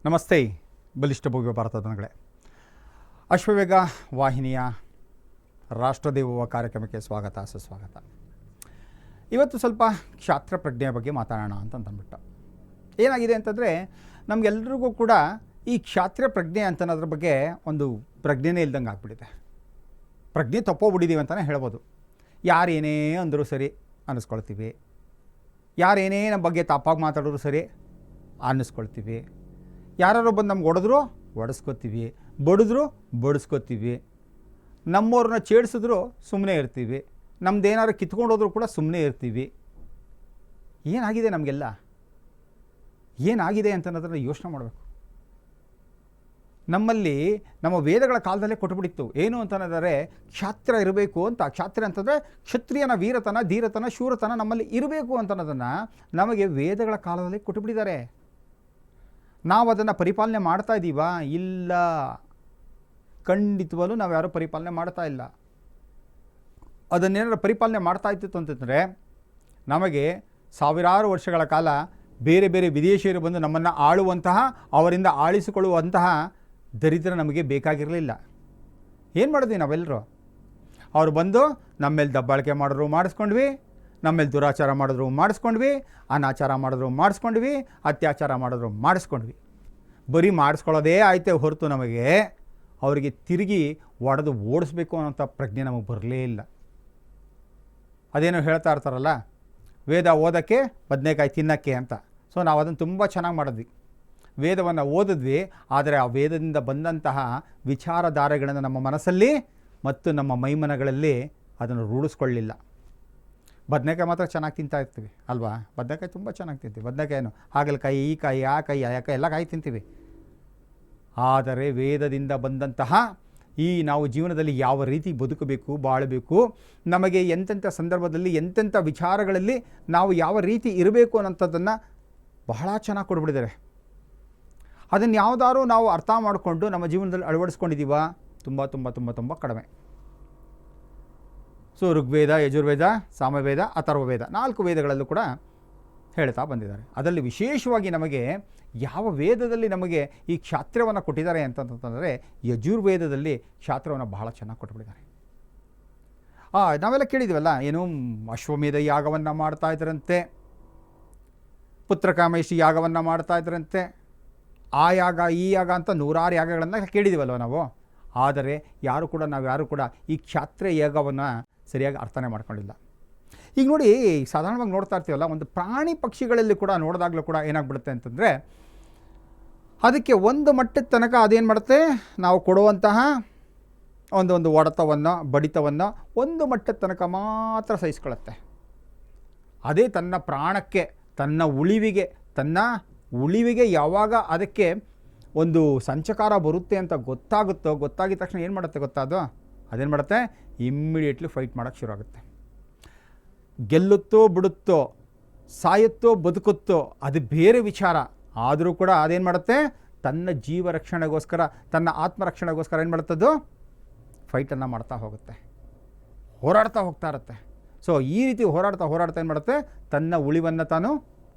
ನಮಸ್ತೆ ಬಲಿಷ್ಠ ಭವ್ಯ ಭಾರತದನಗಳೇ. ಅಶ್ವವೇಗ ವಾಹಿನಿಯ ರಾಷ್ಟ್ರದೇವೋಭವ ಕಾರ್ಯಕ್ರಮಕ್ಕೆ ಸ್ವಾಗತ ಸುಸ್ವಾಗತ. ಇವತ್ತು ಸ್ವಲ್ಪ ಕ್ಷಾತ್ರ ಪ್ರಜ್ಞೆಯ ಬಗ್ಗೆ ಮಾತಾಡೋಣ ಅಂತಂದ್ಬಿಟ್ಟು. ಏನಾಗಿದೆ ಅಂತಂದರೆ ನಮಗೆಲ್ರಿಗೂ ಕೂಡ ಈ ಕ್ಷಾತ್ರ ಪ್ರಜ್ಞೆ ಅಂತನ್ನೋದ್ರ ಬಗ್ಗೆ ಒಂದು ಪ್ರಜ್ಞೆನೇ ಇಲ್ದಂಗೆ ಆಗ್ಬಿಟ್ಟಿದೆ. ಪ್ರಜ್ಞೆ ತಪ್ಪೋಗ್ಬಿಟ್ಟಿದ್ದೀವಿ ಅಂತಲೇ ಹೇಳ್ಬೋದು. ಯಾರೇನೇ ಅಂದರೂ ಸರಿ ಅನ್ನಿಸ್ಕೊಳ್ತೀವಿ, ಯಾರೇನೇ ನಮ್ಮ ಬಗ್ಗೆ ತಪ್ಪಾಗಿ ಮಾತಾಡಿದ್ರು ಸರಿ ಅನ್ನಿಸ್ಕೊಳ್ತೀವಿ, ಯಾರು ಬಂದು ನಮ್ಗೆ ಹೊಡೆದ್ರು ಹೊಡೆಸ್ಕೊತೀವಿ, ಬಡಿದ್ರು ಬಡಿಸ್ಕೊತೀವಿ, ನಮ್ಮವ್ರನ್ನ ಚೇಡಿಸಿದ್ರು ಸುಮ್ಮನೆ ಇರ್ತೀವಿ, ನಮ್ದೇನಾದ್ರು ಕಿತ್ಕೊಂಡು ಹೋದ್ರೂ ಕೂಡ ಸುಮ್ಮನೆ ಇರ್ತೀವಿ. ಏನಾಗಿದೆ ನಮಗೆಲ್ಲ? ಏನಾಗಿದೆ ಅಂತನ್ನೋದನ್ನು ಯೋಚನೆ ಮಾಡಬೇಕು. ನಮ್ಮಲ್ಲಿ ನಮ್ಮ ವೇದಗಳ ಕಾಲದಲ್ಲೇ ಕೊಟ್ಟುಬಿಟ್ಟಿತ್ತು ಏನು ಅಂತಂದರೆ ಕ್ಷಾತ್ರ ಇರಬೇಕು ಅಂತ. ಕ್ಷಾತ್ರ ಅಂತಂದರೆ ಕ್ಷತ್ರಿಯನ ವೀರತನ, ಧೀರತನ, ಶೂರತನ ನಮ್ಮಲ್ಲಿ ಇರಬೇಕು ಅಂತನ್ನೋದನ್ನು ನಮಗೆ ವೇದಗಳ ಕಾಲದಲ್ಲಿ ಕೊಟ್ಟುಬಿಟ್ಟಿದ್ದಾರೆ. ನಾವು ಅದನ್ನು ಪರಿಪಾಲನೆ ಮಾಡ್ತಾ ಇದ್ದೀವಾ? ಇಲ್ಲ, ಖಂಡಿತವಲ್ಲೂ ನಾವು ಯಾರೂ ಪರಿಪಾಲನೆ ಮಾಡ್ತಾ ಇಲ್ಲ. ಅದನ್ನೇನಾದ್ರು ಪರಿಪಾಲನೆ ಮಾಡ್ತಾ ಇತ್ತು ಅಂತಂದರೆ ನಮಗೆ ಸಾವಿರಾರು ವರ್ಷಗಳ ಕಾಲ ಬೇರೆ ಬೇರೆ ವಿದೇಶಿಯರು ಬಂದು ನಮ್ಮನ್ನು ಆಳುವಂತಹ, ಅವರಿಂದ ಆಳಿಸಿಕೊಳ್ಳುವಂತಹ ದರಿದ್ರ ನಮಗೆ ಬೇಕಾಗಿರಲಿಲ್ಲ. ಏನು ಮಾಡಿದ್ವಿ ನಾವೆಲ್ಲರೂ? ಅವರು ಬಂದು ನಮ್ಮ ಮೇಲೆ ದಬ್ಬಾಳಿಕೆ ಮಾಡಿದ್ರು ಮಾಡಿಸ್ಕೊಂಡ್ವಿ, ನಮ್ಮ ಮೇಲೆ ದುರಾಚಾರ ಮಾಡಿದ್ರು ಮಾಡಿಸ್ಕೊಂಡ್ವಿ, ಅನಾಚಾರ ಮಾಡಿದ್ರು ಮಾಡಿಸ್ಕೊಂಡ್ವಿ, ಅತ್ಯಾಚಾರ ಮಾಡಿದ್ರು ಮಾಡಿಸ್ಕೊಂಡ್ವಿ. ಬರೀ ಮಾಡಿಸ್ಕೊಳ್ಳೋದೇ ಆಯ್ತೇ ಹೊರತು ನಮಗೆ ಅವರಿಗೆ ತಿರುಗಿ ಒಡೆದು ಓಡಿಸ್ಬೇಕು ಅನ್ನೋಂಥ ಪ್ರಜ್ಞೆ ನಮಗೆ ಬರಲೇ ಇಲ್ಲ. ಅದೇನೋ ಹೇಳ್ತಾ ಇರ್ತಾರಲ್ಲ, ವೇದ ಓದೋಕ್ಕೆ ಬದನೆಕಾಯಿ ತಿನ್ನೋಕ್ಕೆ ಅಂತ. ಸೊ ನಾವು ಅದನ್ನು ತುಂಬ ಚೆನ್ನಾಗಿ ಮಾಡಿದ್ವಿ, ವೇದವನ್ನು ಓದಿದ್ವಿ. ಆದರೆ ಆ ವೇದದಿಂದ ಬಂದಂತಹ ವಿಚಾರಧಾರೆಗಳನ್ನು ನಮ್ಮ ಮನಸ್ಸಲ್ಲಿ ಮತ್ತು ನಮ್ಮ ಮೈಮನಗಳಲ್ಲಿ ಅದನ್ನು ರೂಢಿಸ್ಕೊಳ್ಳಿಲ್ಲ. ಬದನೆಕಾಯಿ ಮಾತ್ರ ಚೆನ್ನಾಗಿ ತಿಂತಾ ಇರ್ತೀವಿ ಅಲ್ವಾ? ಬದನೆಕಾಯಿ ತುಂಬ ಚೆನ್ನಾಗಿ ತಿಂತೀವಿ. ಬದನೆಕಾಯಿನು ಹಾಗಲಕಾಯಿ, ಈ ಕಾಯಿ, ಆ ಕಾಯಿ, ಆ ಕಾಯಿ ಎಲ್ಲ ಕಾಯಿ ತಿಂತೀವಿ. ಆದರೆ ವೇದದಿಂದ ಬಂದಂತಹ ಈ ನಾವು ಜೀವನದಲ್ಲಿ ಯಾವ ರೀತಿ ಬದುಕಬೇಕು, ಬಾಳಬೇಕು, ನಮಗೆ ಎಂತೆಂಥ ಸಂದರ್ಭದಲ್ಲಿ ಎಂತೆಂಥ ವಿಚಾರಗಳಲ್ಲಿ ನಾವು ಯಾವ ರೀತಿ ಇರಬೇಕು ಅನ್ನೋಂಥದ್ದನ್ನು ಬಹಳ ಚೆನ್ನಾಗಿ ಕೊಡ್ಬಿಟ್ಟಿದ್ದಾರೆ. ಅದನ್ನು ಯಾವುದಾದ್ರೂ ನಾವು ಅರ್ಥ ಮಾಡಿಕೊಂಡು ನಮ್ಮ ಜೀವನದಲ್ಲಿ ಅಳವಡಿಸ್ಕೊಂಡಿದ್ದೀವ? ತುಂಬ ತುಂಬ ತುಂಬ ತುಂಬ ಕಡಿಮೆ. ಸೊ ಋಗ್ವೇದ, ಯಜುರ್ವೇದ, ಸಾಮವೇದ, ಅಥರ್ವವೇದ 4 ವೇದಗಳಲ್ಲೂ ಕೂಡ ಹೇಳ್ತಾ ಬಂದಿದ್ದಾರೆ. ಅದರಲ್ಲಿ ವಿಶೇಷವಾಗಿ ನಮಗೆ ಯಾವ ವೇದದಲ್ಲಿ ನಮಗೆ ಈ ಕ್ಷಾತ್ರವನ್ನು ಕೊಟ್ಟಿದ್ದಾರೆ ಅಂತಂತಂದರೆ ಯಜುರ್ವೇದದಲ್ಲಿ ಕ್ಷಾತ್ರವನ್ನು ಬಹಳ ಚೆನ್ನಾಗಿ ಕೊಟ್ಬಿಟ್ಟಿದ್ದಾರೆ. ನಾವೆಲ್ಲ ಕೇಳಿದ್ದೀವಲ್ಲ, ಏನು ಅಶ್ವಮೇಧ ಯಾಗವನ್ನು ಮಾಡ್ತಾ ಇದ್ದರಂತೆ, ಪುತ್ರಕಾಮೇಶಿ ಯಾಗವನ್ನು ಮಾಡ್ತಾ ಇದ್ದರಂತೆ, ಆ ಯಾಗ ಈ ಯಾಗ ಅಂತ 100 ಯಾಗಗಳನ್ನು ಕೇಳಿದ್ದೀವಲ್ವ ನಾವು. ಆದರೆ ಯಾರು ಕೂಡ ಈ ಕ್ಷಾತ್ರ ಯಾಗವನ್ನು ಸರಿಯಾಗಿ ಅರ್ಥನೇ ಮಾಡ್ಕೊಂಡಿಲ್ಲ. ಈಗ ನೋಡಿ, ಸಾಧಾರಣವಾಗಿ ನೋಡ್ತಾ ಇರ್ತೀವಲ್ಲ, ಒಂದು ಪ್ರಾಣಿ ಪಕ್ಷಿಗಳಲ್ಲಿ ಕೂಡ ನೋಡಿದಾಗಲೂ ಕೂಡ ಏನಾಗ್ಬಿಡುತ್ತೆ ಅಂತಂದರೆ ಅದಕ್ಕೆ ಒಂದು ಮಟ್ಟದ ತನಕ ಅದೇನು ಮಾಡುತ್ತೆ, ನಾವು ಕೊಡುವಂತಹ ಒಂದು ಹೊಡೆತವನ್ನು, ಬಡಿತವನ್ನು ಒಂದು ಮಟ್ಟದ ತನಕ ಮಾತ್ರ ಸಹಿಸ್ಕೊಳ್ಳುತ್ತೆ. ಅದೇ ತನ್ನ ಪ್ರಾಣಕ್ಕೆ, ತನ್ನ ಉಳಿವಿಗೆ ಯಾವಾಗ ಅದಕ್ಕೆ ಒಂದು ಸಂಚಕಾರ ಬರುತ್ತೆ ಅಂತ ಗೊತ್ತಾಗಿದ ತಕ್ಷಣ ಏನು ಮಾಡುತ್ತೆ ಗೊತ್ತಾ? ಅದೇನು ಮಾಡುತ್ತೆ, ಇಮ್ಮಿಡಿಯೇಟ್ಲಿ ಫೈಟ್ ಮಾಡೋಕ್ಕೆ ಶುರು ಆಗುತ್ತೆ. ಗೆಲ್ಲುತ್ತೋ ಬಿಡುತ್ತೋ, ಸಾಯುತ್ತೋ ಬದುಕುತ್ತೋ ಅದು ಬೇರೆ ವಿಚಾರ. ಆದರೂ ಕೂಡ ಅದೇನು ಮಾಡುತ್ತೆ, ತನ್ನ ಜೀವ ರಕ್ಷಣೆಗೋಸ್ಕರ, ತನ್ನ ಆತ್ಮರಕ್ಷಣೆಗೋಸ್ಕರ ಏನು ಮಾಡುತ್ತದು, ಫೈಟನ್ನು ಮಾಡ್ತಾ ಹೋಗುತ್ತೆ, ಹೋರಾಡ್ತಾ ಹೋಗ್ತಾ ಇರುತ್ತೆ. ಸೊ ಈ ರೀತಿ ಹೋರಾಡ್ತಾ ಏನು ಮಾಡುತ್ತೆ, ತನ್ನ ಉಳಿವನ್ನು ತಾನು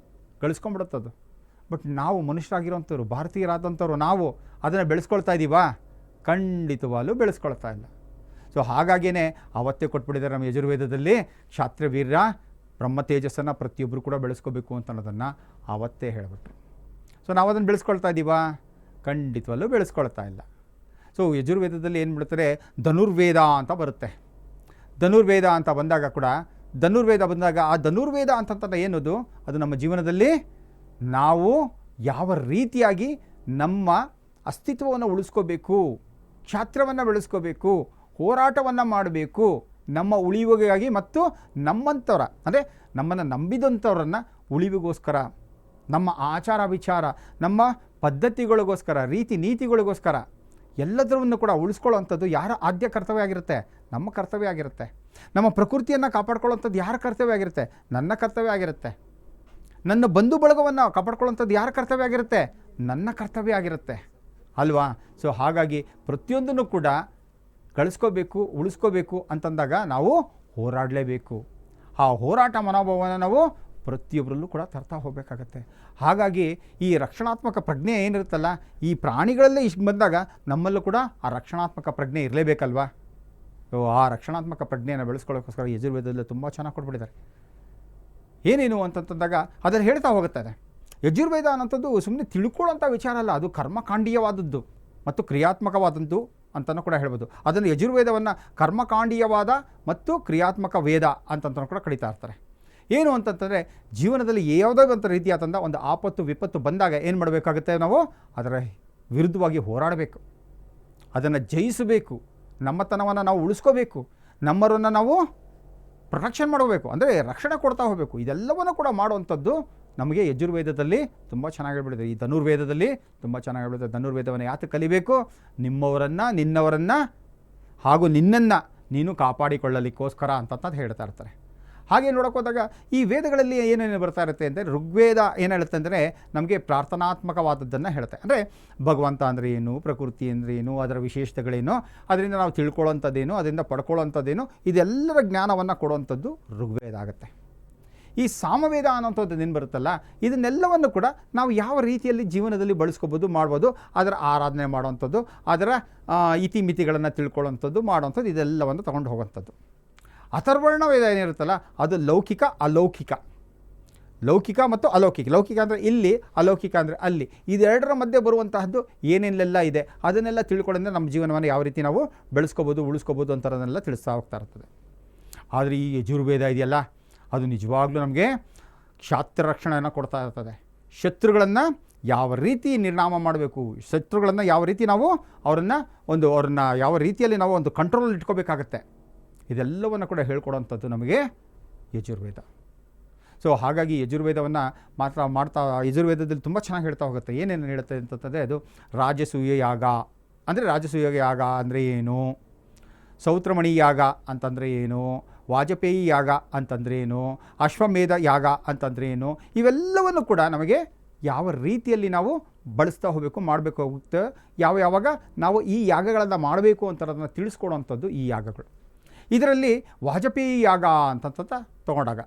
ಗಳಿಸ್ಕೊಂಡ್ಬಿಡುತ್ತದು. ಬಟ್ ನಾವು ಮನುಷ್ಯರಾಗಿರೋಂಥವ್ರು, ಭಾರತೀಯರಾದಂಥವ್ರು ನಾವು ಅದನ್ನು ಬೆಳೆಸ್ಕೊಳ್ತಾ ಇದ್ದೀವಾ? ಖಂಡಿತವಾಗಲೂ ಬೆಳೆಸ್ಕೊಳ್ತಾ ಇಲ್ಲ. ಸೊ ಹಾಗಾಗಿಯೇ ಅವತ್ತೇ ಕೊಟ್ಬಿಟ್ಟಿದ್ದಾರೆ ನಮ್ಮ ಯಜುರ್ವೇದದಲ್ಲಿ, ಕ್ಷಾತ್ರವೀರ್ಯ ಬ್ರಹ್ಮ ತೇಜಸ್ಸನ್ನು ಪ್ರತಿಯೊಬ್ಬರು ಕೂಡ ಬೆಳೆಸ್ಕೋಬೇಕು ಅಂತ ಅನ್ನೋದನ್ನು ಅವತ್ತೇ ಹೇಳಿಬಿಟ್ರು. ಸೊ ನಾವು ಅದನ್ನು ಬೆಳೆಸ್ಕೊಳ್ತಾ ಇದ್ದೀವಾ? ಖಂಡಿತವಲ್ಲೂ ಬೆಳೆಸ್ಕೊಳ್ತಾ ಇಲ್ಲ. ಸೊ ಯಜುರ್ವೇದದಲ್ಲಿ ಏನು ಬಿಡ್ತಾರೆ, ಧನುರ್ವೇದ ಅಂತ ಬರುತ್ತೆ. ಧನುರ್ವೇದ ಅಂತ ಬಂದಾಗ ಆ ಧನುರ್ವೇದ ಅಂತಂತ ಏನದು, ಅದು ನಮ್ಮ ಜೀವನದಲ್ಲಿ ನಾವು ಯಾವ ರೀತಿಯಾಗಿ ನಮ್ಮ ಅಸ್ತಿತ್ವವನ್ನು ಉಳಿಸ್ಕೋಬೇಕು, ಕ್ಷಾತ್ರವನ್ನು ಬೆಳೆಸ್ಕೋಬೇಕು, ಹೋರಾಟವನ್ನು ಮಾಡಬೇಕು, ನಮ್ಮ ಉಳಿವಿಗಾಗಿ ಮತ್ತು ನಮ್ಮಂಥವ್ರ ಅಂದರೆ ನಮ್ಮನ್ನು ನಂಬಿದಂಥವ್ರನ್ನು ಉಳಿವಿಗೋಸ್ಕರ, ನಮ್ಮ ಆಚಾರ ವಿಚಾರ, ನಮ್ಮ ಪದ್ಧತಿಗಳಿಗೋಸ್ಕರ, ರೀತಿ ನೀತಿಗಳಿಗೋಸ್ಕರ ಎಲ್ಲದರನ್ನು ಕೂಡ ಉಳಿಸ್ಕೊಳ್ಳೋವಂಥದ್ದು ಯಾರ ಆದ್ಯ ಕರ್ತವ್ಯ ಆಗಿರುತ್ತೆ? ನಮ್ಮ ಕರ್ತವ್ಯ ಆಗಿರುತ್ತೆ. ನಮ್ಮ ಪ್ರಕೃತಿಯನ್ನು ಕಾಪಾಡ್ಕೊಳ್ಳೋವಂಥದ್ದು ಯಾರ ಕರ್ತವ್ಯ ಆಗಿರುತ್ತೆ? ನನ್ನ ಕರ್ತವ್ಯ ಆಗಿರುತ್ತೆ. ನನ್ನ ಬಂಧು ಬಳಗವನ್ನು ಕಾಪಾಡ್ಕೊಳ್ಳೋವಂಥದ್ದು ಯಾರ ಕರ್ತವ್ಯ ಆಗಿರುತ್ತೆ? ನನ್ನ ಕರ್ತವ್ಯ ಆಗಿರುತ್ತೆ ಅಲ್ವಾ? ಸೊ ಹಾಗಾಗಿ ಪ್ರತಿಯೊಂದನ್ನು ಕೂಡ ಗಳಿಸ್ಕೋಬೇಕು, ಉಳಿಸ್ಕೋಬೇಕು ಅಂತಂದಾಗ ನಾವು ಹೋರಾಡಲೇಬೇಕು. ಆ ಹೋರಾಟ ಮನೋಭಾವವನ್ನು ನಾವು ಪ್ರತಿಯೊಬ್ಬರಲ್ಲೂ ಕೂಡ ತರ್ತಾ ಹೋಗಬೇಕಾಗತ್ತೆ. ಹಾಗಾಗಿ ಈ ರಕ್ಷಣಾತ್ಮಕ ಪ್ರಜ್ಞೆ ಏನಿರುತ್ತಲ್ಲ, ಈ ಪ್ರಾಣಿಗಳಲ್ಲೇ ಇಷ್ಟು ಬಂದಾಗ ನಮ್ಮಲ್ಲೂ ಕೂಡ ಆ ರಕ್ಷಣಾತ್ಮಕ ಪ್ರಜ್ಞೆ ಇರಲೇಬೇಕಲ್ವಾ. ಸೊ ಆ ರಕ್ಷಣಾತ್ಮಕ ಪ್ರಜ್ಞೆಯನ್ನು ಬೆಳೆಸ್ಕೊಳ್ಳೋಕ್ಕೋಸ್ಕರ ಯಜುರ್ವೇದದಲ್ಲಿ ತುಂಬ ಚೆನ್ನಾಗಿ ಕೊಟ್ಬಿಟ್ಟಿದ್ದಾರೆ. ಏನೇನು ಅಂತಂದಾಗ ಅದನ್ನು ಹೇಳ್ತಾ ಹೋಗುತ್ತದೆ. ಯಜುರ್ವೇದ ಅನ್ನೋಂಥದ್ದು ಸುಮ್ಮನೆ ತಿಳ್ಕೊಳ್ಳೋಂಥ ವಿಚಾರ ಅಲ್ಲ, ಅದು ಕರ್ಮಕಾಂಡೀಯವಾದದ್ದು ಮತ್ತು ಕ್ರಿಯಾತ್ಮಕವಾದದ್ದು ಅಂತಲೂ ಕೂಡ ಹೇಳ್ಬೋದು. ಅದನ್ನು ಯಜುರ್ವೇದವನ್ನು ಕರ್ಮಕಾಂಡೀಯವಾದ ಮತ್ತು ಕ್ರಿಯಾತ್ಮಕ ವೇದ ಅಂತಂತಲೂ ಕೂಡ ಕರೀತಾ ಇರ್ತಾರೆ. ಏನು ಅಂತಂತಂದರೆ ಜೀವನದಲ್ಲಿ ಯಾವುದೋ ಒಂದು ರೀತಿಯಾದಂಥ ಒಂದು ಆಪತ್ತು ವಿಪತ್ತು ಬಂದಾಗ ಏನು ಮಾಡಬೇಕಾಗುತ್ತೆ, ನಾವು ಅದರ ವಿರುದ್ಧವಾಗಿ ಹೋರಾಡಬೇಕು, ಅದನ್ನು ಜಯಿಸಬೇಕು, ನಮ್ಮತನವನ್ನು ನಾವು ಉಳಿಸ್ಕೋಬೇಕು, ನಮ್ಮರನ್ನು ನಾವು ಪ್ರೊಟೆಕ್ಷನ್ ಮಾಡಬೇಕು, ಅಂದರೆ ರಕ್ಷಣೆ ಕೊಡ್ತಾ ಹೋಗಬೇಕು. ಇದೆಲ್ಲವನ್ನು ಕೂಡ ಮಾಡುವಂಥದ್ದು ನಮಗೆ ಯಜುರ್ವೇದದಲ್ಲಿ ತುಂಬ ಚೆನ್ನಾಗಿ ಹೇಳ್ಬಿಟ್ಟಿದೆ. ಈ ಧನುರ್ವೇದದಲ್ಲಿ ತುಂಬ ಚೆನ್ನಾಗಿ ಹೇಳ್ಬಿಟ್ಟಿದೆ. ಧನುರ್ವೇದವನ್ನು ಯಾಕೆ ಕಲಿಬೇಕು, ನಿಮ್ಮವರನ್ನು, ನಿನ್ನವರನ್ನು ಹಾಗೂ ನಿನ್ನನ್ನು ನೀನು ಕಾಪಾಡಿಕೊಳ್ಳಲಿಕ್ಕೋಸ್ಕರ ಅಂತ ಹೇಳ್ತಾ ಇರ್ತಾರೆ. ಹಾಗೆ ನೋಡೋಕೆ ಹೋದಾಗ ಈ ವೇದಗಳಲ್ಲಿ ಏನೇನು ಬರ್ತಾ ಇರುತ್ತೆ ಅಂದರೆ, ಋಗ್ವೇದ ಏನು ಹೇಳುತ್ತೆ ಅಂದರೆ ನಮಗೆ ಪ್ರಾರ್ಥನಾತ್ಮಕವಾದದ್ದನ್ನು ಹೇಳುತ್ತೆ. ಅಂದರೆ ಭಗವಂತ ಅಂದರೆ ಏನು, ಪ್ರಕೃತಿ ಅಂದರೆ ಏನು, ಅದರ ವಿಶೇಷತೆಗಳೇನು, ಅದರಿಂದ ನಾವು ತಿಳ್ಕೊಳ್ಳೋಂಥದ್ದೇನು, ಅದರಿಂದ ಪಡ್ಕೊಳ್ಳೋಂಥದ್ದೇನು, ಇದೆಲ್ಲರ ಜ್ಞಾನವನ್ನು ಕೊಡುವಂಥದ್ದು ಋಗ್ವೇದ ಆಗುತ್ತೆ. ಈ ಸಾಮವೇದ ಅನ್ನೋಂಥದ್ದು ಏನು ಬರುತ್ತಲ್ಲ, ಇದನ್ನೆಲ್ಲವನ್ನು ಕೂಡ ನಾವು ಯಾವ ರೀತಿಯಲ್ಲಿ ಜೀವನದಲ್ಲಿ ಬಳಸ್ಕೋಬೋದು, ಮಾಡ್ಬೋದು, ಅದರ ಆರಾಧನೆ ಮಾಡುವಂಥದ್ದು, ಅದರ ಇತಿಮಿತಿಗಳನ್ನು ತಿಳ್ಕೊಳ್ಳೋವಂಥದ್ದು, ಮಾಡುವಂಥದ್ದು, ಇದೆಲ್ಲವನ್ನು ತೊಗೊಂಡು ಹೋಗುವಂಥದ್ದು. ಅಥರ್ವರ್ಣ ವೇದ ಏನಿರುತ್ತಲ್ಲ ಅದು ಲೌಕಿಕ ಅಲೌಕಿಕ, ಲೌಕಿಕ ಮತ್ತು ಅಲೌಕಿಕ. ಲೌಕಿಕ ಅಂದರೆ ಇಲ್ಲಿ, ಅಲೌಕಿಕ ಅಂದರೆ ಅಲ್ಲಿ. ಇದೆರಡರ ಮಧ್ಯೆ ಬರುವಂತಹದ್ದು ಏನೇನೆಲ್ಲ ಇದೆ ಅದನ್ನೆಲ್ಲ ತಿಳ್ಕೊಳ್ಳೋದ್ರೆ ನಮ್ಮ ಜೀವನವನ್ನು ಯಾವ ರೀತಿ ನಾವು ಬೆಳೆಸ್ಕೋಬೋದು, ಉಳಿಸ್ಕೋಬೋದು ಅಂತಾರನ್ನೆಲ್ಲ ತಿಳಿಸ್ತಾ ಹೋಗ್ತಾ ಇರ್ತದೆ. ಆದರೆ ಈ ಯಜುರ್ವೇದ ಇದೆಯಲ್ಲ, ಅದು ನಿಜವಾಗ್ಲೂ ನಮಗೆ ಕ್ಷಾತ್ರ ರಕ್ಷಣೆಯನ್ನು ಕೊಡ್ತಾ ಇರ್ತದೆ. ಶತ್ರುಗಳನ್ನು ಯಾವ ರೀತಿ ನಿರ್ನಾಮ ಮಾಡಬೇಕು, ಶತ್ರುಗಳನ್ನು ಯಾವ ರೀತಿ ನಾವು ಅವ್ರನ್ನ ಯಾವ ರೀತಿಯಲ್ಲಿ ನಾವು ಒಂದು ಕಂಟ್ರೋಲ್ ಇಟ್ಕೋಬೇಕಾಗತ್ತೆ, ಇದೆಲ್ಲವನ್ನು ಕೂಡ ಹೇಳ್ಕೊಡೋವಂಥದ್ದು ನಮಗೆ ಯಜುರ್ವೇದ. ಸೊ ಹಾಗಾಗಿ ಯಜುರ್ವೇದವನ್ನು ಮಾಡ್ತಾ ಯಜುರ್ವೇದದಲ್ಲಿ ತುಂಬ ಚೆನ್ನಾಗಿ ಹೇಳ್ತಾ ಹೋಗುತ್ತೆ. ಏನೇನು ಹೇಳುತ್ತೆ ಅಂತಂದರೆ, ಅದು ರಾಜಸೂಯ ಯಾಗ ಅಂದರೆ, ರಾಜಸೂಯ ಯಾಗ ಅಂದರೆ ಏನು, ಸೌತ್ರಮಣಿ ಯಾಗ ಅಂತಂದರೆ ಏನು, ವಾಜಪೇಯಿ ಯಾಗ ಅಂತಂದರೆ ಏನು, ಅಶ್ವಮೇಧ ಯಾಗ ಅಂತಂದರೆ ಏನು, ಇವೆಲ್ಲವನ್ನು ಕೂಡ ನಮಗೆ ಯಾವ ರೀತಿಯಲ್ಲಿ ನಾವು ಬಳಸ್ತಾ ಹೋಗಬೇಕು, ಮಾಡಬೇಕು ಹೋಗುತ್ತೆ, ಯಾವಾಗ ನಾವು ಈ ಯಾಗಗಳನ್ನು ಮಾಡಬೇಕು ಅಂತ ಅದನ್ನು ತಿಳಿಸ್ಕೊಡುವಂಥದ್ದು ಈ ಯಾಗಗಳು. ಇದರಲ್ಲಿ ವಾಜಪೇಯಿ ಯಾಗ ಅಂತಂತ ತೊಗೊಂಡಾಗ,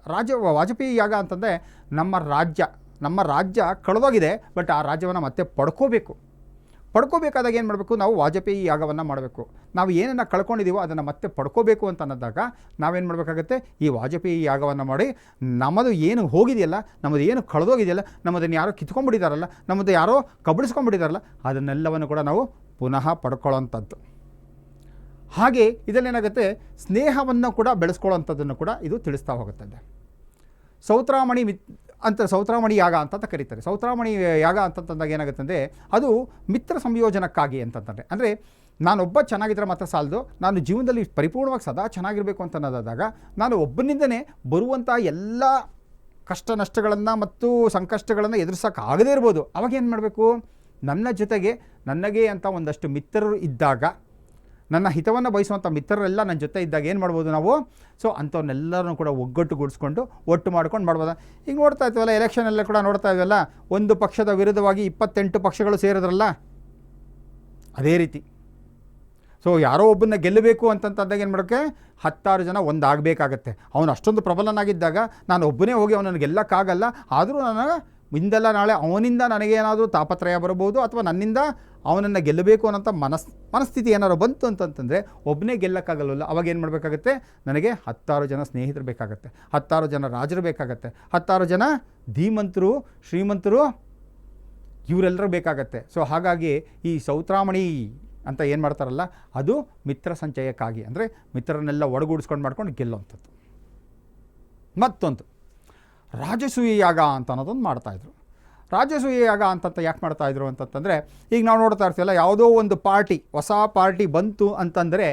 ವಾಜಪೇಯಿ ಯಾಗ ಅಂತಂದರೆ ನಮ್ಮ ರಾಜ್ಯ ಕಳೆದೋಗಿದೆ, ಬಟ್ ಆ ರಾಜ್ಯವನ್ನು ಮತ್ತೆ ಪಡ್ಕೋಬೇಕಾದಾಗ ಏನು ಮಾಡಬೇಕು, ನಾವು ವಾಜಪೇಯಿ ಯಾಗವನ್ನು ಮಾಡಬೇಕು. ನಾವು ಏನನ್ನು ಕಳ್ಕೊಂಡಿದ್ದೀವೋ ಅದನ್ನು ಮತ್ತೆ ಪಡ್ಕೋಬೇಕು ಅಂತ ಅನ್ನೋದಾಗ ನಾವೇನು ಮಾಡಬೇಕಾಗತ್ತೆ, ಈ ವಾಜಪೇಯಿ ಯಾಗವನ್ನು ಮಾಡಿ ನಮ್ಮದು ಏನು ಹೋಗಿದೆಯಲ್ಲ, ನಮ್ಮದು ಏನು ಕಳೆದೋಗಿದೆಯಲ್ಲ, ನಮ್ಮದನ್ನು ಯಾರೋ ಕಿತ್ಕೊಂಡ್ಬಿಟ್ಟಿದ್ದಾರಲ್ಲ, ನಮ್ಮದು ಯಾರೋ ಕಬಳಿಸ್ಕೊಂಡ್ಬಿಟ್ಟಿದ್ದಾರಲ್ಲ, ಅದನ್ನೆಲ್ಲವನ್ನು ಕೂಡ ನಾವು ಪುನಃ ಪಡ್ಕೊಳ್ಳೋಂಥದ್ದು. ಹಾಗೆ ಇದರಲ್ಲೇನಾಗುತ್ತೆ, ಸ್ನೇಹವನ್ನು ಕೂಡ ಬೆಳೆಸ್ಕೊಳ್ಳೋವಂಥದ್ದನ್ನು ಕೂಡ ಇದು ತಿಳಿಸ್ತಾ ಹೋಗುತ್ತದೆ. ಸೌತ್ರಾಮಣಿ ಯಾಗ ಅಂತ ಕರೀತಾರೆ. ಸೌತ್ರಾಮಣಿ ಯಾಗ ಅಂತಂದಾಗ ಏನಾಗುತ್ತೆ ಅಂದರೆ, ಅದು ಮಿತ್ರ ಸಂಯೋಜನಕ್ಕಾಗಿ ಅಂತಂದರೆ, ಅಂದರೆ ನಾನೊಬ್ಬ ಚೆನ್ನಾಗಿದ್ದರೆ ಮಾತ್ರ ಸಾಲದು, ನಾನು ಜೀವನದಲ್ಲಿ ಪರಿಪೂರ್ಣವಾಗಿ ಸದಾ ಚೆನ್ನಾಗಿರಬೇಕು ಅಂತ ಅನ್ನೋದಾದಾಗ ನಾನು ಒಬ್ಬನಿಂದನೇ ಬರುವಂಥ ಎಲ್ಲ ಕಷ್ಟ ನಷ್ಟಗಳನ್ನು ಮತ್ತು ಸಂಕಷ್ಟಗಳನ್ನು ಎದುರಿಸೋಕ್ಕಾಗದೇ ಇರ್ಬೋದು. ಅವಾಗ ಏನು ಮಾಡಬೇಕು, ನನ್ನ ಜೊತೆಗೆ ನನಗೆ ಅಂತ ಒಂದಷ್ಟು ಮಿತ್ರರು ಇದ್ದಾಗ, ನನ್ನ ಹಿತವನ್ನು ಬಯಸುವಂಥ ಮಿತ್ರರೆಲ್ಲ ನನ್ನ ಜೊತೆ ಇದ್ದಾಗ ಏನು ಮಾಡ್ಬೋದು ನಾವು, ಸೊ ಅಂಥವ್ರನ್ನೆಲ್ಲರೂ ಕೂಡ ಒಗ್ಗಟ್ಟುಗೂಡಿಸ್ಕೊಂಡು ಒಟ್ಟು ಮಾಡ್ಕೊಂಡು ಮಾಡ್ಬೋದು. ಈಗ ನೋಡ್ತಾ ಇದ್ದೀವಲ್ಲ, ಎಲೆಕ್ಷನೆಲ್ಲ ಕೂಡ ನೋಡ್ತಾ ಇದ್ದೀವಲ್ಲ, ಒಂದು ಪಕ್ಷದ ವಿರುದ್ಧವಾಗಿ 28 ಪಕ್ಷಗಳು ಸೇರಿದ್ರಲ್ಲ, ಅದೇ ರೀತಿ. ಸೊ ಯಾರೋ ಒಬ್ಬನ್ನ ಗೆಲ್ಲಬೇಕು ಅಂತಂದಾಗ ಏನು ಮಾಡೋಕ್ಕೆ 10 ಜನ ಒಂದಾಗಬೇಕಾಗತ್ತೆ. ಅವನು ಅಷ್ಟೊಂದು ಪ್ರಬಲನಾಗಿದ್ದಾಗ ನಾನು ಒಬ್ಬನೇ ಹೋಗಿ ಅವನನ್ನು ಗೆಲ್ಲಕ್ಕಾಗಲ್ಲ. ಆದರೂ ನಾನು ಇಂದಲ್ಲ ನಾಳೆ ಅವನಿಂದ ನನಗೇನಾದರೂ ತಾಪತ್ರಯ ಬರಬಹುದು, ಅಥವಾ ನನ್ನಿಂದ ಅವನನ್ನು ಗೆಲ್ಲಬೇಕು ಅನ್ನೋಂಥ ಮನಸ್ಥಿತಿ ಏನಾದ್ರು ಬಂತು ಅಂತಂತಂದರೆ ಒಬ್ಬನೇ ಗೆಲ್ಲಕ್ಕಾಗಲ್ಲ. ಅವಾಗ ಏನು ಮಾಡಬೇಕಾಗತ್ತೆ, ನನಗೆ 10 ಜನ ಸ್ನೇಹಿತರು ಬೇಕಾಗತ್ತೆ, 10 ಜನ ರಾಜರು ಬೇಕಾಗತ್ತೆ, 10 ಜನ ಧೀಮಂತರು, ಶ್ರೀಮಂತರು, ಇವರೆಲ್ಲರೂ ಬೇಕಾಗತ್ತೆ. ಸೊ ಹಾಗಾಗಿ ಈ ಸೌತ್ರಾಮಣಿ ಅಂತ ಏನು ಮಾಡ್ತಾರಲ್ಲ, ಅದು ಮಿತ್ರ ಸಂಚಯಕ್ಕಾಗಿ, ಅಂದರೆ ಮಿತ್ರರನ್ನೆಲ್ಲ ಒಡಗೂಡಿಸ್ಕೊಂಡು ಮಾಡ್ಕೊಂಡು ಗೆಲ್ಲುವಂಥದ್ದು. ಮತ್ತೊಂದು ರಾಜಸೂಯ ಯಾಗ ಅಂತ ಅನ್ನೋದೊಂದು ಮಾಡ್ತಾಯಿದ್ರು. ರಾಜಸೂಯ ಯಾಗ ಅಂತ ಯಾಕೆ ಮಾಡ್ತಾಯಿದ್ರು ಅಂತಂದರೆ, ಈಗ ನಾವು ನೋಡ್ತಾ ಇರ್ತೀವಲ್ಲ, ಯಾವುದೋ ಒಂದು ಹೊಸ ಪಾರ್ಟಿ ಬಂತು ಅಂತಂದರೆ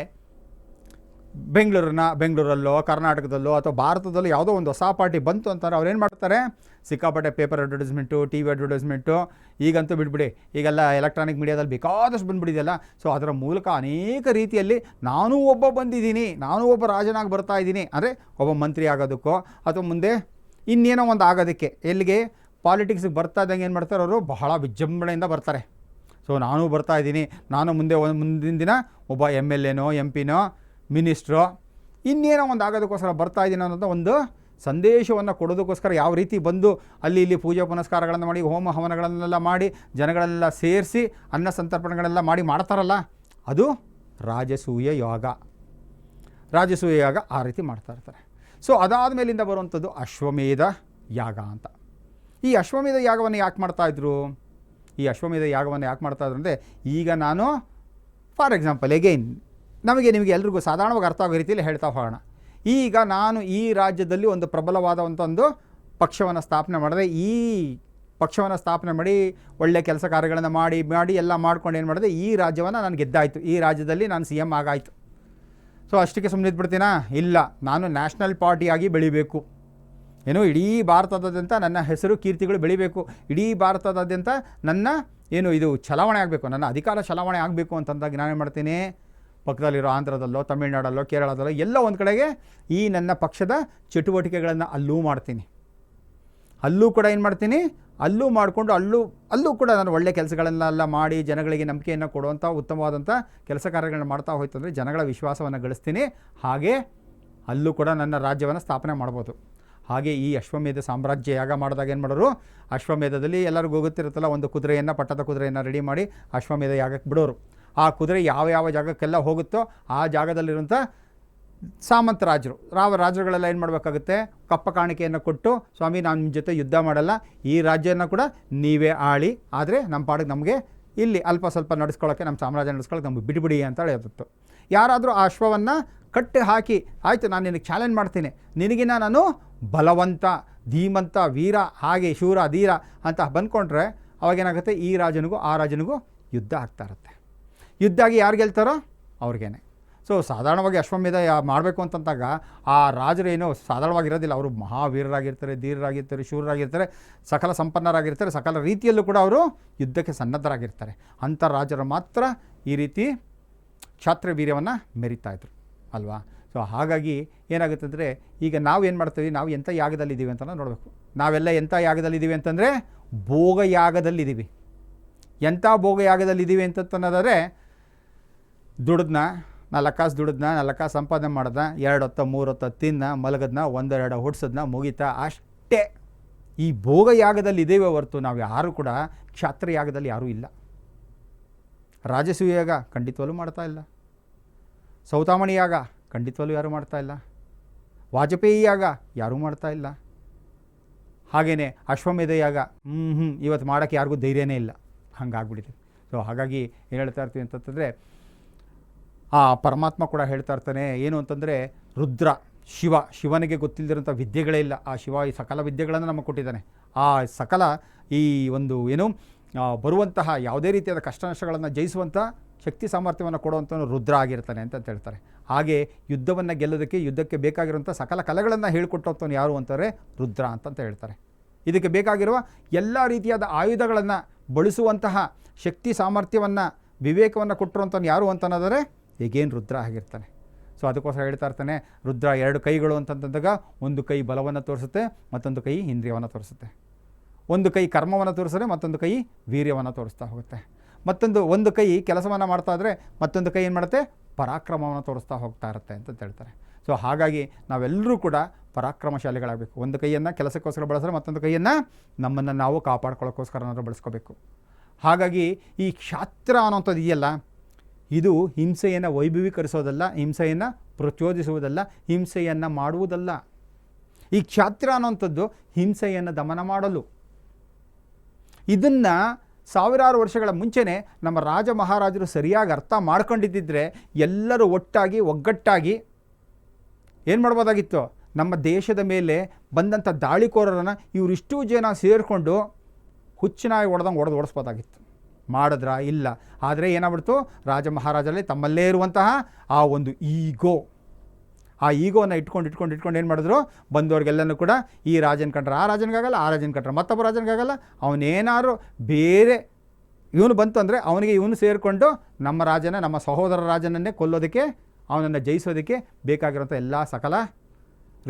ಬೆಂಗಳೂರಲ್ಲೋ ಕರ್ನಾಟಕದಲ್ಲೋ ಅಥವಾ ಭಾರತದಲ್ಲೋ ಯಾವುದೋ ಒಂದು ಹೊಸ ಪಾರ್ಟಿ ಬಂತು ಅಂತಂದರೆ ಅವ್ರು ಏನು ಮಾಡ್ತಾರೆ, ಸಿಕ್ಕಾಪಟ್ಟೆ ಪೇಪರ್ ಅಡ್ವರ್ಟೈಸ್ಮೆಂಟು, ಟಿ.ವಿ ಅಡ್ವರ್ಟೈಸ್ಮೆಂಟು, ಈಗಂತೂ ಬಿಟ್ಬಿಡಿ, ಈಗೆಲ್ಲ ಎಲೆಕ್ಟ್ರಾನಿಕ್ ಮೀಡಿಯಾದಲ್ಲಿ ಬೇಕಾದಷ್ಟು ಬಂದುಬಿಟ್ಟಿದೆಯಲ್ಲ. ಸೊ ಅದರ ಮೂಲಕ ಅನೇಕ ರೀತಿಯಲ್ಲಿ ನಾನೂ ಒಬ್ಬ ರಾಜನಾಗಿ ಬರ್ತಾ ಇದ್ದೀನಿ, ಅಂದರೆ ಒಬ್ಬ ಮಂತ್ರಿ ಆಗೋದಕ್ಕೋ ಅಥವಾ ಮುಂದೆ ಇನ್ನೇನೋ ಒಂದು ಆಗೋದಕ್ಕೆ, ಎಲ್ಲಿಗೆ ಪಾಲಿಟಿಕ್ಸ್ಗೆ ಬರ್ತಾ ಇದ್ದಂಗೆ ಏನು ಮಾಡ್ತಾರೆ, ಅವರು ಬಹಳ ವಿಜೃಂಭಣೆಯಿಂದ ಬರ್ತಾರೆ. ಸೊ ನಾನು ಬರ್ತಾ ಇದ್ದೀನಿ, ನಾನು ಮುಂದಿನ ದಿನ ಒಬ್ಬ MLA ನೋ MP ನೋ ಮಿನಿಸ್ಟ್ರೋ ಇನ್ನೇನೋ ಒಂದು ಆಗೋದಕ್ಕೋಸ್ಕರ ಬರ್ತಾ ಇದ್ದೀನಿ ಅನ್ನೋದು ಒಂದು ಸಂದೇಶವನ್ನು ಕೊಡೋದಕ್ಕೋಸ್ಕರ ಯಾವ ರೀತಿ ಬಂದು ಅಲ್ಲಿ ಇಲ್ಲಿ ಪೂಜೆ ಪುನಸ್ಕಾರಗಳನ್ನು ಮಾಡಿ ಹೋಮ ಹವನಗಳನ್ನೆಲ್ಲ ಮಾಡಿ ಜನಗಳನ್ನೆಲ್ಲ ಸೇರಿಸಿ ಅನ್ನ ಸಂತರ್ಪಣೆಗಳೆಲ್ಲ ಮಾಡ್ತಾರಲ್ಲ, ಅದು ರಾಜಸೂಯ ಯಾಗ. ರಾಜಸೂಯ ಯಾಗ ಆ ರೀತಿ ಮಾಡ್ತಾ ಇರ್ತಾರೆ. ಸೊ ಅದಾದ ಮೇಲಿಂದ ಬರುವಂಥದ್ದು ಅಶ್ವಮೇಧ ಯಾಗ ಅಂತ. ಈ ಅಶ್ವಮೇಧ ಯಾಗವನ್ನು ಯಾಕೆ ಮಾಡ್ತಾಯಿದ್ರು? ಈ ಅಶ್ವಮೇಧ ಯಾಗವನ್ನು ಯಾಕೆ ಮಾಡ್ತಾಯಿದ್ರು ಅಂದರೆ, ಈಗ ನಾನು ಫಾರ್ ಎಕ್ಸಾಂಪಲ್ ಎಗೈನ್ ನಿಮಗೆ ಎಲ್ರಿಗೂ ಸಾಧಾರಣವಾಗಿ ಅರ್ಥ ಆಗೋ ರೀತಿಯಲ್ಲಿ ಹೇಳ್ತಾ ಹೋಗೋಣ. ಈಗ ನಾನು ಈ ರಾಜ್ಯದಲ್ಲಿ ಒಂದು ಪ್ರಬಲವಾದಂಥ ಒಂದು ಪಕ್ಷವನ್ನು ಸ್ಥಾಪನೆ ಮಾಡಿದೆ. ಈ ಪಕ್ಷವನ್ನು ಸ್ಥಾಪನೆ ಮಾಡಿ ಒಳ್ಳೆಯ ಕೆಲಸ ಕಾರ್ಯಗಳನ್ನು ಮಾಡಿ ಎಲ್ಲ ಮಾಡ್ಕೊಂಡು ಏನು ಮಾಡಿದೆ, ಈ ರಾಜ್ಯವನ್ನು ನಾನು ಗೆದ್ದಾಯಿತು, ಈ ರಾಜ್ಯದಲ್ಲಿ ನಾನು CM ಆಗಾಯಿತು. ಸೊ ಅಷ್ಟಕ್ಕೆ ಸುಮ್ಮನೆ ಇದ್ಬಿಡ್ತೀನಾ? ಇಲ್ಲ, ನಾನು ನ್ಯಾಷನಲ್ ಪಾರ್ಟಿಯಾಗಿ ಬೆಳಿಬೇಕು. ಏನು, ಇಡೀ ಭಾರತದಾದ್ಯಂತ ನನ್ನ ಹೆಸರು ಕೀರ್ತಿಗಳು ಬೆಳಿಬೇಕು, ಇಡೀ ಭಾರತದಾದ್ಯಂತ ನನ್ನ ಇದು ಚಲಾವಣೆ ಆಗಬೇಕು, ನನ್ನ ಅಧಿಕಾರ ಚಲಾವಣೆ ಆಗಬೇಕು ಅಂತಂದಾಗ ನಾನೇನು ಮಾಡ್ತೀನಿ, ಪಕ್ಕದಲ್ಲಿರೋ ಆಂಧ್ರದಲ್ಲೋ ತಮಿಳ್ನಾಡಲ್ಲೋ ಕೇರಳದಲ್ಲೋ ಎಲ್ಲ ಒಂದು ಕಡೆಗೆ ಈ ನನ್ನ ಪಕ್ಷದ ಚಟುವಟಿಕೆಗಳನ್ನು ಅಲ್ಲೂ ಮಾಡ್ತೀನಿ. ಅಲ್ಲೂ ಕೂಡ ಏನು ಮಾಡ್ತೀನಿ, ಅಲ್ಲೂ ಮಾಡಿಕೊಂಡು ಅಲ್ಲೂ ಕೂಡ ನಾನು ಒಳ್ಳೆಯ ಕೆಲಸಗಳನ್ನೆಲ್ಲ ಮಾಡಿ ಜನಗಳಿಗೆ ನಂಬಿಕೆಯನ್ನು ಕೊಡುವಂಥ ಉತ್ತಮವಾದಂಥ ಕೆಲಸ ಕಾರ್ಯಗಳನ್ನ ಮಾಡ್ತಾ ಹೋಯ್ತು ಅಂದರೆ ಜನಗಳ ವಿಶ್ವಾಸವನ್ನು ಗಳಿಸ್ತೀನಿ. ಹಾಗೆ ಅಲ್ಲೂ ಕೂಡ ನನ್ನ ರಾಜ್ಯವನ್ನು ಸ್ಥಾಪನೆ ಮಾಡ್ಬೋದು. ಹಾಗೆ ಈ ಅಶ್ವಮೇಧ ಸಾಮ್ರಾಜ್ಯ ಯಾಗ ಮಾಡಿದಾಗ ಏನು ಮಾಡೋರು, ಅಶ್ವಮೇಧದಲ್ಲಿ ಎಲ್ಲರಿಗೂ ಗೊತ್ತಿರುತ್ತಲ್ಲ, ಒಂದು ಕುದುರೆಯನ್ನು, ಪಟ್ಟದ ಕುದುರೆಯನ್ನು ರೆಡಿ ಮಾಡಿ ಅಶ್ವಮೇಧ ಯಾಗಕ್ಕೆ ಬಿಡೋರು. ಆ ಕುದುರೆ ಯಾವ ಜಾಗಕ್ಕೆಲ್ಲ ಹೋಗುತ್ತೋ ಆ ಜಾಗದಲ್ಲಿರುವಂಥ ಸಾಮಂತ ರಾಜರುಗಳೆಲ್ಲ ಏನು ಮಾಡಬೇಕಾಗುತ್ತೆ, ಕಪ್ಪ ಕಾಣಿಕೆಯನ್ನು ಕೊಟ್ಟು, ಸ್ವಾಮಿ ನಾನು ನಿಮ್ಮ ಜೊತೆ ಯುದ್ಧ ಮಾಡಲ್ಲ, ಈ ರಾಜ್ಯನ ಕೂಡ ನೀವೇ ಆಳಿ, ಆದರೆ ನಮ್ಮ ಪಾಡಿಗೆ ನಮಗೆ ಇಲ್ಲಿ ಅಲ್ಪ ಸ್ವಲ್ಪ ನಡೆಸ್ಕೊಳ್ಳೋಕ್ಕೆ, ನಮ್ಮ ಸಾಮ್ರಾಜ್ಯ ನಡೆಸ್ಕೊಳ್ಳೋಕೆ ನಮಗೆ ಬಿಡಿಬಿಡಿ ಅಂತ ಹೇಳಿತ್ತು. ಯಾರಾದರೂ ಆ ಅಶ್ವವನ್ನು ಕಟ್ಟಿ ಹಾಕಿ, ಆಯಿತು ನಾನು ನಿನಗೆ ಚಾಲೆಂಜ್ ಮಾಡ್ತೀನಿ, ನಿನಗಿನ ನಾನು ಬಲವಂತ, ಧೀಮಂತ, ವೀರ, ಹಾಗೆ ಶೂರ, ಧೀರ ಅಂತ ಬಂದ್ಕೊಂಡ್ರೆ ಅವಾಗೇನಾಗುತ್ತೆ, ಈ ರಾಜನಿಗೂ ಆ ರಾಜನಿಗೂ ಯುದ್ಧ ಆಗ್ತಾ ಇರುತ್ತೆ. ಯುದ್ಧ ಆಗಿ ಯಾರು ಗೆಲ್ತಾರೋ ಅವ್ರಿಗೇನೆ. ಸೊ ಸಾಧಾರಣವಾಗಿ ಅಶ್ವಮೇಧ ಮಾಡಬೇಕು ಅಂತಂದಾಗ ಆ ರಾಜರೇನು ಸಾಧಾರಣವಾಗಿರೋದಿಲ್ಲ, ಅವರು ಮಹಾವೀರರಾಗಿರ್ತಾರೆ, ಧೀರರಾಗಿರ್ತಾರೆ, ಶೂರರಾಗಿರ್ತಾರೆ, ಸಕಲ ಸಂಪನ್ನರಾಗಿರ್ತಾರೆ, ಸಕಲ ರೀತಿಯಲ್ಲೂ ಕೂಡ ಅವರು ಯುದ್ಧಕ್ಕೆ ಸನ್ನದ್ಧರಾಗಿರ್ತಾರೆ. ಅಂಥ ರಾಜರು ಮಾತ್ರ ಈ ರೀತಿ ಕ್ಷಾತ್ರ ವೀರ್ಯವನ್ನು ಮೆರಿತಾಯಿದ್ರು ಅಲ್ವಾ. ಸೊ ಹಾಗಾಗಿ ಏನಾಗುತ್ತೆ ಅಂದರೆ, ಈಗ ನಾವೇನು ಮಾಡ್ತೀವಿ, ನಾವು ಎಂಥ ಯಾಗದಲ್ಲಿದ್ದೀವಿ ಅಂತ ನೋಡಬೇಕು. ನಾವೆಲ್ಲ ಎಂಥ ಯಾಗದಲ್ಲಿದ್ದೀವಿ ಅಂತಂದರೆ ಭೋಗಯಾಗದಲ್ಲಿದ್ದೀವಿ. ಎಂಥ ಭೋಗಯಾಗದಲ್ಲಿದ್ದೀವಿ ಅಂತನ್ನೋದಾದರೆ, ದುಡಿದ್ನ 4 ಕಾಸು ದುಡಿದ್ನ, 4 ಕಾಸು ಸಂಪಾದನೆ ಮಾಡ್ದ, 2 ಹೊತ್ತು 3 ಹೊತ್ತು ತಿನ್ನ, ಮಲಗದ್ನ, 1-2 ಹೊಡ್ಸದ್ನ, ಮುಗಿತಾ, ಅಷ್ಟೇ. ಈ ಭೋಗಯಾಗದಲ್ಲಿ ಇದ್ದೇವೆ ಹೊರತು ನಾವು ಯಾರೂ ಕೂಡ ಕ್ಷಾತ್ರಯಾಗದಲ್ಲಿ ಯಾರೂ ಇಲ್ಲ. ರಾಜಸೂಯ ಯಾಗ ಖಂಡಿತವಲ್ಲೂ ಮಾಡ್ತಾ ಇಲ್ಲ. ಸೌತಾಮಣಿ ಯಾಗ ಖಂಡಿತವಲ್ಲೂ ಯಾರೂ ಮಾಡ್ತಾ ಇಲ್ಲ. ವಾಜಪೇಯಿ ಯಾಗ ಯಾರೂ ಮಾಡ್ತಾ ಇಲ್ಲ. ಹಾಗೆಯೇ ಅಶ್ವಮೇಧ ಯಾಗ ಇವತ್ತು ಮಾಡೋಕ್ಕೆ ಯಾರಿಗೂ ಧೈರ್ಯನೇ ಇಲ್ಲ, ಹಂಗಾಗ್ಬಿಟ್ಟಿದೆ. ಸೊ ಹಾಗಾಗಿ ಏನು ಹೇಳ್ತಾ ಇರ್ತೀವಿ ಅಂತಂದರೆ, ಆ ಪರಮಾತ್ಮ ಕೂಡ ಹೇಳ್ತಾ ಇರ್ತಾನೆ ಏನು ಅಂತಂದರೆ, ರುದ್ರ ಶಿವನಿಗೆ ಗೊತ್ತಿಲ್ಲದಿರೋಂಥ ವಿದ್ಯೆಗಳೇ ಇಲ್ಲ. ಆ ಶಿವ ಈ ಸಕಲ ವಿದ್ಯೆಗಳನ್ನು ನಮಗೆ ಕೊಟ್ಟಿದ್ದಾನೆ. ಆ ಸಕಲ ಈ ಒಂದು ಬರುವಂತಹ ಯಾವುದೇ ರೀತಿಯಾದ ಕಷ್ಟ ನಷ್ಟಗಳನ್ನು ಜಯಿಸುವಂಥ ಶಕ್ತಿ ಸಾಮರ್ಥ್ಯವನ್ನು ಕೊಡುವಂಥವನು ರುದ್ರ ಆಗಿರ್ತಾನೆ ಅಂತ ಹೇಳ್ತಾರೆ. ಹಾಗೆ ಯುದ್ಧವನ್ನು ಗೆಲ್ಲೋದಕ್ಕೆ, ಯುದ್ಧಕ್ಕೆ ಬೇಕಾಗಿರುವಂಥ ಸಕಲ ಕಲೆಗಳನ್ನು ಹೇಳಿಕೊಟ್ಟಂಥವನು ಯಾರು ಅಂತಾರೆ, ರುದ್ರ ಅಂತಂತ ಹೇಳ್ತಾರೆ. ಇದಕ್ಕೆ ಬೇಕಾಗಿರುವ ಎಲ್ಲ ರೀತಿಯಾದ ಆಯುಧಗಳನ್ನು ಬಳಸುವಂತಹ ಶಕ್ತಿ ಸಾಮರ್ಥ್ಯವನ್ನು, ವಿವೇಕವನ್ನು ಕೊಟ್ಟಿರುವಂಥವನು ಯಾರು ಅಂತನ್ನೋದರೆ ಈಗೇನು ರುದ್ರ ಆಗಿರ್ತಾನೆ. ಸೊ ಅದಕ್ಕೋಸ್ಕರ ಹೇಳ್ತಾ ಇರ್ತಾನೆ, ರುದ್ರ 2 ಕೈಗಳು ಅಂತಂದಾಗ, ಒಂದು ಕೈ ಬಲವನ್ನು ತೋರಿಸುತ್ತೆ, ಮತ್ತೊಂದು ಕೈ ಇಂದ್ರಿಯವನ್ನು ತೋರಿಸುತ್ತೆ. ಒಂದು ಕೈ ಕರ್ಮವನ್ನು ತೋರಿಸಿದ್ರೆ ಮತ್ತೊಂದು ಕೈ ವೀರ್ಯವನ್ನು ತೋರಿಸ್ತಾ ಹೋಗುತ್ತೆ. ಒಂದು ಕೈ ಕೆಲಸವನ್ನು ಮಾಡ್ತಾ ಇದ್ದರೆ ಮತ್ತೊಂದು ಕೈ ಏನು ಮಾಡುತ್ತೆ, ಪರಾಕ್ರಮವನ್ನು ತೋರಿಸ್ತಾ ಹೋಗ್ತಾ ಇರುತ್ತೆ ಅಂತ ಹೇಳ್ತಾರೆ. ಸೊ ಹಾಗಾಗಿ ನಾವೆಲ್ಲರೂ ಕೂಡ ಪರಾಕ್ರಮಶಾಲಿಗಳಾಗಬೇಕು. ಒಂದು ಕೈಯನ್ನು ಕೆಲಸಕ್ಕೋಸ್ಕರ ಬಳಸಿದ್ರೆ ಮತ್ತೊಂದು ಕೈಯನ್ನು ನಮ್ಮನ್ನು ನಾವು ಕಾಪಾಡ್ಕೊಳ್ಳೋಕ್ಕೋಸ್ಕರ ಏನಾದರೂ ಬಳಸ್ಕೋಬೇಕು. ಹಾಗಾಗಿ ಈ ಕ್ಷಾತ್ರ ಅನ್ನೋಂಥದ್ದು ಇದೆಯಲ್ಲ, ಇದು ಹಿಂಸೆಯನ್ನು ವೈಭವೀಕರಿಸೋದಲ್ಲ, ಹಿಂಸೆಯನ್ನು ಪ್ರಚೋದಿಸುವುದಲ್ಲ, ಹಿಂಸೆಯನ್ನು ಮಾಡುವುದಲ್ಲ. ಈ ಕ್ಷಾತ್ರ ಅನ್ನೋಂಥದ್ದು ಹಿಂಸೆಯನ್ನು ದಮನ ಮಾಡಲು. ಇದನ್ನು ಸಾವಿರಾರು ವರ್ಷಗಳ ಮುಂಚೆನೇ ನಮ್ಮ ರಾಜ ಮಹಾರಾಜರು ಸರಿಯಾಗಿ ಅರ್ಥ ಮಾಡ್ಕೊಂಡಿದ್ದಿದ್ರೆ ಎಲ್ಲರೂ ಒಟ್ಟಾಗಿ ಒಗ್ಗಟ್ಟಾಗಿ ಏನು ಮಾಡ್ಬೋದಾಗಿತ್ತು, ನಮ್ಮ ದೇಶದ ಮೇಲೆ ಬಂದಂಥ ದಾಳಿಕೋರರನ್ನು ಇವರಿಷ್ಟೂ ಜನ ಸೇರಿಕೊಂಡು ಹುಚ್ಚಿನಾಗಿ ಓಡಿಸ್ಬೋದಾಗಿತ್ತು. ಮಾಡಿದ್ರ ಇಲ್ಲ. ಆದರೆ ಏನಾಗ್ಬಿಡ್ತು, ರಾಜ ಮಹಾರಾಜರಲ್ಲಿ ತಮ್ಮಲ್ಲೇ ಇರುವಂತಹ ಆ ಒಂದು ಆ ಈಗೋನ ಇಟ್ಕೊಂಡು ಏನು ಮಾಡಿದ್ರು, ಬಂದವ್ರಿಗೆಲ್ಲನೂ ಕೂಡ ಈ ರಾಜನ ಕಂಡ್ರೆ ಆ ರಾಜನಿಗಾಗಲ್ಲ, ಆ ರಾಜನ ಕಂಡ್ರೆ ಮತ್ತೊಬ್ಬ ರಾಜನಿಗಾಗಲ್ಲ, ಅವನೇನಾದ್ರು ಬೇರೆ ಇವನು ಬಂತು ಅಂದರೆ ಅವನಿಗೆ ಇವನು ಸೇರಿಕೊಂಡು ನಮ್ಮ ರಾಜನ, ನಮ್ಮ ಸಹೋದರ ರಾಜನನ್ನೇ ಕೊಲ್ಲೋದಕ್ಕೆ, ಅವನನ್ನು ಜಯಿಸೋದಕ್ಕೆ ಬೇಕಾಗಿರೋಂಥ ಎಲ್ಲ ಸಕಲ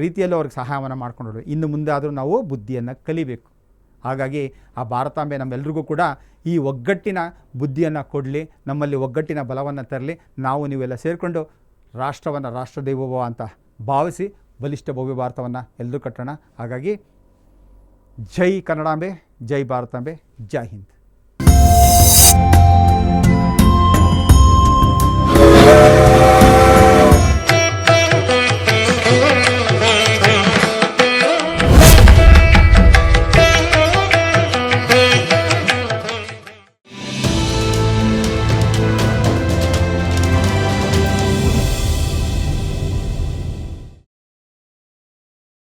ರೀತಿಯಲ್ಲೂ ಅವ್ರಿಗೆ ಸಹಾಯವನ್ನು ಮಾಡ್ಕೊಂಡ್ರು. ಇನ್ನು ಮುಂದೆ ಆದರೂ ನಾವು ಬುದ್ಧಿಯನ್ನು ಕಲಿಬೇಕು. ಹಾಗಾಗಿ ಆ ಭಾರತಾಂಬೆ ನಮ್ಮೆಲ್ರಿಗೂ ಕೂಡ ಈ ಒಗ್ಗಟ್ಟಿನ ಬುದ್ಧಿಯನ್ನು ಕೊಡಲಿ, ನಮ್ಮಲ್ಲಿ ಒಗ್ಗಟ್ಟಿನ ಬಲವನ್ನು ತರಲಿ. ನಾವು ನೀವೆಲ್ಲ ಸೇರಿಕೊಂಡು ರಾಷ್ಟ್ರವನ್ನು ರಾಷ್ಟ್ರದೈವವ ಅಂತ ಭಾವಿಸಿ ಬಲಿಷ್ಠ ಭವ್ಯ ಭಾರತವನ್ನು ಎಲ್ಲರೂ ಕಟ್ಟೋಣ. ಹಾಗಾಗಿ ಜೈ ಕನ್ನಡಾಂಬೆ, ಜೈ ಭಾರತಾಂಬೆ, ಜೈ ಹಿಂದ್.